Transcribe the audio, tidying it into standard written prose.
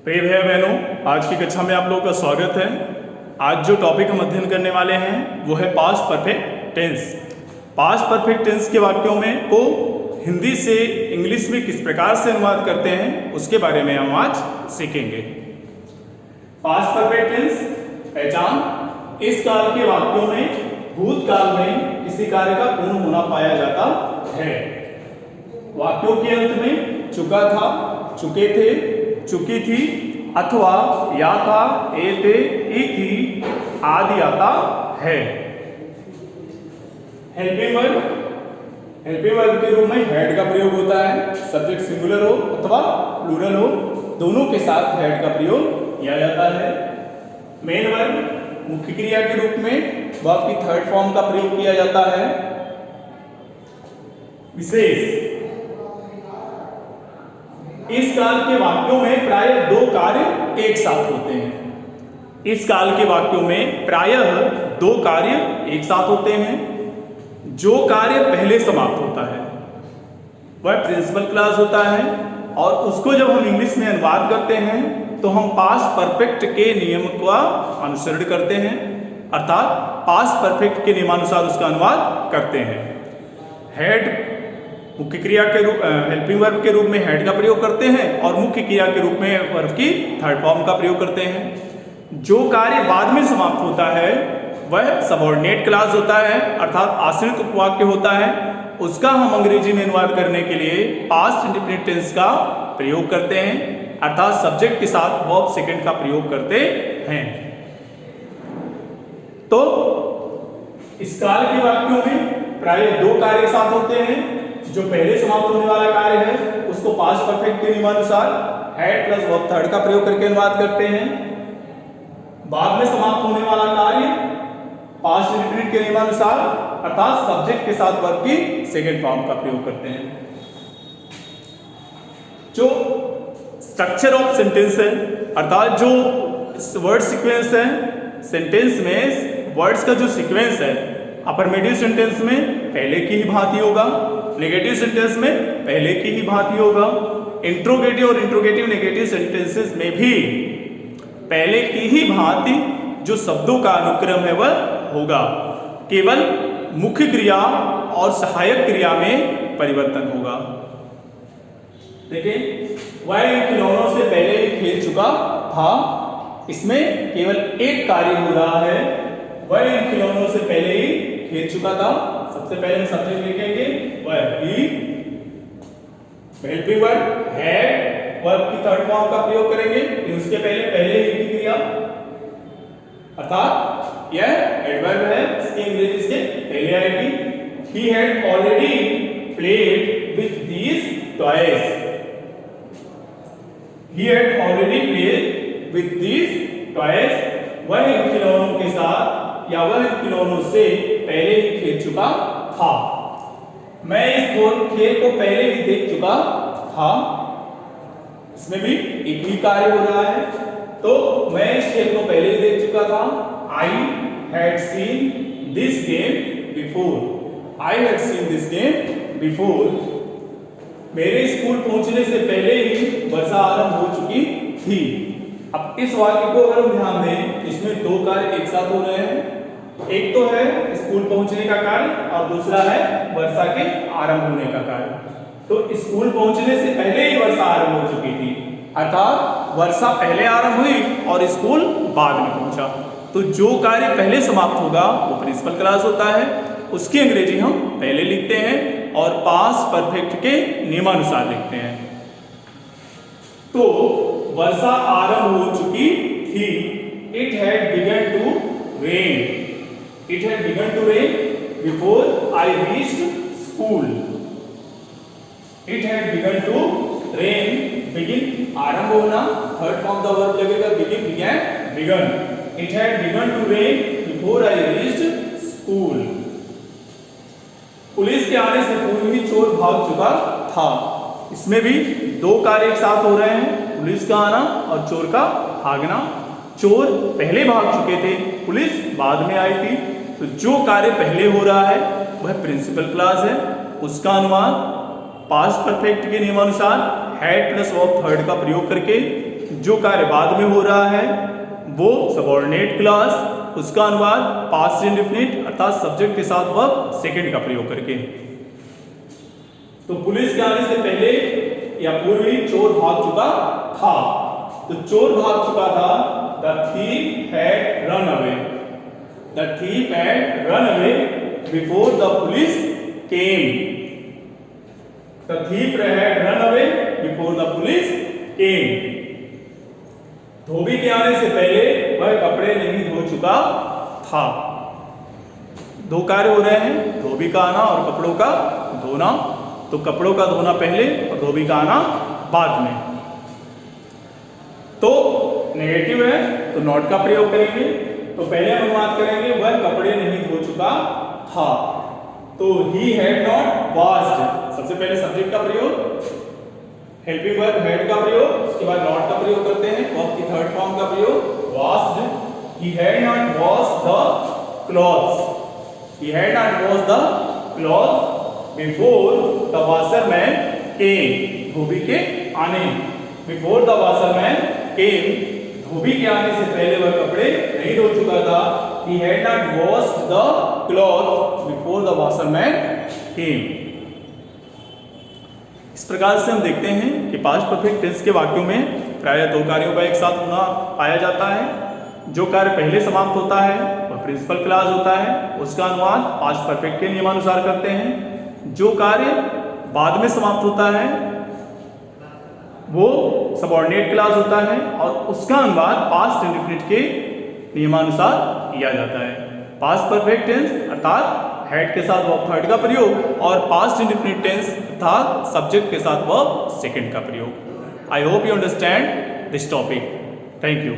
प्रिय भैया बहनों, आज की कक्षा में आप लोगों का स्वागत है। आज जो टॉपिक हम अध्ययन करने वाले हैं वो है past perfect tense. Past perfect tense के वाक्यों में को हिंदी से इंग्लिश में किस प्रकार से अनुवाद करते हैं उसके बारे में हम आज सीखेंगे। पास्ट परफेक्ट टेंस पहचान: इस काल के वाक्यों में भूतकाल में किसी कार्य का पूर्ण होना पाया जाता है। वाक्यों के अंत में चुका था, चुके थे, चुकी थी अथवा या था, ए थे, ई थी आदि आता है। हेल्पिंग वर्ब के रूप में हेड का प्रयोग होता है। सब्जेक्ट सिंगुलर हो अथवा प्लूरल हो, दोनों के साथ हेड का प्रयोग किया जाता है। मेन वर्ब मुख्य क्रिया के रूप में वर्ब की थर्ड फॉर्म का प्रयोग किया जाता है। विशेष: इस काल के वाक्यों में प्रायः दो कार्य एक साथ होते हैं। इस काल के वाक्यों में प्रायः दो कार्य एक साथ होते हैं। जो कार्य पहले समाप्त होता है वह प्रिंसिपल क्लॉज होता है और उसको जब हम इंग्लिश में अनुवाद करते हैं तो हम पास्ट परफेक्ट के नियम का अनुसरण करते हैं, अर्थात पास्ट परफेक्ट के नियमानुसार उसका अनुवाद करते हैं। हेड मुख्य क्रिया के रूप हेल्पिंग वर्ब के रूप में हेड का प्रयोग करते हैं और मुख्य क्रिया के रूप में वर्ब की थर्ड फॉर्म का प्रयोग करते हैं। जो कार्य बाद में समाप्त होता है वह सबऑर्डिनेट क्लॉज होता है, अर्थात आश्रित उपवाक्य होता है। उसका हम अंग्रेजी में अनुवाद करने के लिए पास्ट इंडेफिनिट टेंस का प्रयोग करते हैं, अर्थात सब्जेक्ट के साथ वर्ब सेकंड का प्रयोग करते हैं। तो इस काल के वाक्यों में प्रायः दो कार्य साथ होते हैं। जो पहले समाप्त होने वाला कार्य है उसको पास्ट परफेक्ट के नियमानुसार हेड प्लस वर्ब थर्ड का प्रयोग करके अनुवाद करते हैं। बाद में समाप्त होने वाला कार्य पास्ट इंडेफिनिट के नियमानुसार अर्थात सब्जेक्ट के साथ वर्ब की सेकंड फॉर्म का प्रयोग करते हैं। जो स्ट्रक्चर ऑफ सेंटेंस है, अर्थात जो वर्ड सीक्वेंस है, सेंटेंस में वर्ड्स का जो सीक्वेंस है, अफर्मेटिव सेंटेंस में पहले की ही भांति होगा, नेगेटिव सेंटेंस में पहले की ही भांति होगा, इंट्रोगेटिव और इंट्रोगेटिव नेगेटिव सेंटेंसेस में भी पहले की ही भांति जो शब्दों का अनुक्रम है वह होगा। केवल मुख्य क्रिया और सहायक क्रिया में परिवर्तन होगा। देखिए, वह इन खिलौनों से पहले ही खेल चुका था, इसमें केवल एक कार्य हो रहा है। वह इन खिलौनों से पहले ही खेल चुका था। सबसे पहले हम सब्जेक्ट लिखेंगे वह ही, हेल्पिंग वर्ब हैड, वर्ब की थर्ड फॉर्म का प्रयोग करेंगे, फिर उसके पहले ही की क्रिया, अर्थात यह एडवर्ब है, इसकी अंग्रेजी से पहले आएगी। He had already played with these toys. He had already played with these toys. वह इन खिलौनों के साथ या वह इन खिलौनों से पहले ही खेल चुका था। मैं इस खेल को पहले ही देख चुका था, इसमें भी एक ही कार्य हो रहा है। तो मैं इस खेल को पहले ही देख चुका था। I had seen this game before. I had seen this game before. मेरे स्कूल पहुंचने से पहले ही वर्षा आरंभ हो चुकी थी। अब इस वाक्य को अगर हम ध्यान दें, इसमें दो कार्य एक साथ हो रहे हैं। एक तो है स्कूल पहुंचने का कार्य और दूसरा है वर्षा के आरंभ होने का कार्य। तो स्कूल पहुंचने से पहले ही वर्षा आरंभ हो चुकी थी, अर्थात वर्षा पहले आरंभ हुई और स्कूल बाद में पहुंचा। तो जो कार्य पहले समाप्त होगा वो प्रिंसिपल क्लॉज होता है, उसकी अंग्रेजी हम पहले लिखते हैं और पास्ट परफेक्ट के नियमानुसार लिखते हैं। तो वर्षा आरंभ हो चुकी थी। It had begun to rain. It had begun to rain before I reached school. It had begun to rain. Begin आरंभ होना, थर्ड फॉर्म का वर्ब लगेगा begin, began, begun. It had begun to rain before I reached school. Police के आने से पूर्व ही चोर भाग चुका था। इसमें भी दो कार्य एक साथ हो रहे हैं, पुलिस का आना और चोर का भागना। चोर पहले भाग चुके थे, पुलिस बाद में आई थी। तो जो कार्य पहले हो रहा है वह प्रिंसिपल क्लॉज है, उसका अनुवाद पास्ट परफेक्ट के नियमानुसार हैड प्लस वर्ब थर्ड का प्रयोग करके जो कार्य बाद में हो रहा है वो सबऑर्डिनेट क्लॉज, उसका अनुवाद पास्ट इंडेफिनिट अर्थात सब्जेक्ट के साथ वर्ब सेकंड का प्रयोग करके। तो पुलिस के आने से पहले या पूर्व ही चोर भाग चुका था। तो चोर भाग चुका था, the thief had run away, the thief had run away before the police came, the thief had run away before the police came. धोबी के आने से पहले वह कपड़े नहीं धो चुका था। दो कार्य हो रहे हैं, धोबी का आना और कपड़ों का धोना। तो कपड़ों का धोना पहले और धोबी का आना बाद में। तो नेगेटिव है तो नॉट का प्रयोग करेंगे। तो पहले हम बात करेंगे वह कपड़े नहीं धो चुका था। तो ही हैड नॉट वॉश्ड, सबसे पहले सब्जेक्ट का प्रयोग, हेल्पिंग वर्ब हैड का प्रयोग, उसके बाद नॉट का प्रयोग करते हैं, वर्ब की थर्ड फॉर्म का प्रयोग washed. He had not washed the clothes, he had not washed the cloth before the washerman came, धोबी के आने, बिफोर द वॉशरमैन केम, धोबी के आने से पहले वह कपड़े नहीं धो चुका था। he had not washed the cloth before the washerman came। इस प्रकार से हम देखते हैं कि पास्ट परफेक्ट टेंस के वाक्यों में प्रायः दो कार्यों का एक साथ होना पाया जाता है। जो कार्य पहले समाप्त होता है वह प्रिंसिपल क्लॉज होता है, उसका अनुवाद पास्ट परफेक्ट के नियमानुसार करते हैं। जो कार्य बाद में समाप्त होता है वो सबऑर्डिनेट क्लॉज होता है और उसका अनुवाद पास्ट इंडेफिनिट के नियमानुसार किया जाता है। पास्ट परफेक्ट टेंस अर्थात हेड के साथ वर्ब थर्ड का प्रयोग और पास्ट इंडेफिनिट टेंस अर्थात सब्जेक्ट के साथ वर्ब सेकंड का प्रयोग। I hope you understand this topic. Thank you.